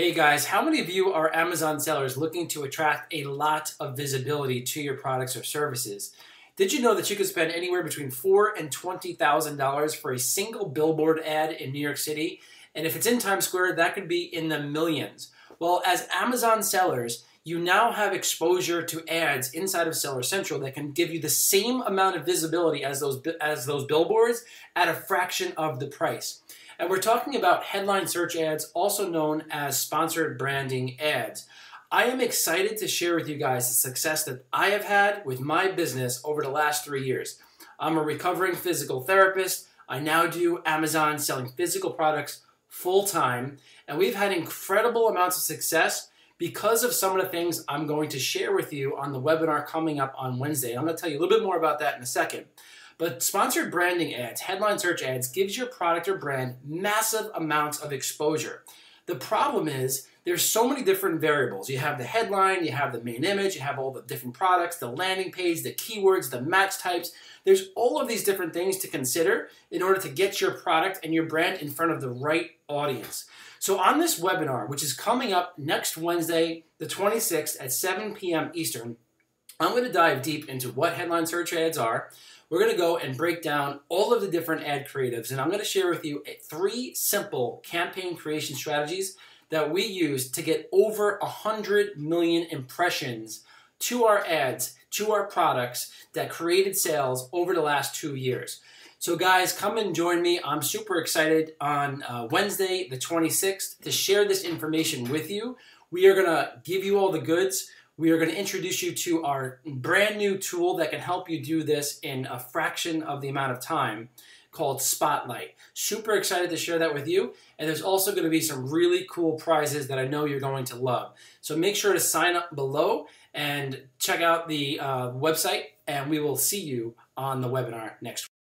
Hey guys, how many of you are Amazon sellers looking to attract a lot of visibility to your products or services? Did you know that you could spend anywhere between $4,000 and $20,000 for a single billboard ad in New York City? And if it's in Times Square, that could be in the millions. Well, as Amazon sellers, you now have exposure to ads inside of Seller Central that can give you the same amount of visibility as those billboards at a fraction of the price. And we're talking about headline search ads, also known as sponsored branding ads. I am excited to share with you guys the success that I have had with my business over the last 3 years. I'm a recovering physical therapist. I now do Amazon selling physical products full-time, and we've had incredible amounts of success because of some of the things I'm going to share with you on the webinar coming up on Wednesday. I'm going to tell you a little bit more about that in a second. But sponsored branding ads, headline search ads, gives your product or brand massive amounts of exposure. The problem is there's so many different variables. You have the headline, you have the main image, you have all the different products, the landing page, the keywords, the match types. There's all of these different things to consider in order to get your product and your brand in front of the right audience. So on this webinar, which is coming up next Wednesday, the 26th at 7 p.m. Eastern, I'm going to dive deep into what headline search ads are. We're going to go and break down all of the different ad creatives, and I'm going to share with you 3 simple campaign creation strategies that we use to get over 100 million impressions to our ads, to our products that created sales over the last 2 years. So guys, come and join me. I'm super excited on Wednesday, the 26th, to share this information with you. We are going to give you all the goods. We are going to introduce you to our brand new tool that can help you do this in a fraction of the amount of time, called Spotlight. Super excited to share that with you. And there's also going to be some really cool prizes that I know you're going to love. So make sure to sign up below and check out the website, and we will see you on the webinar next week.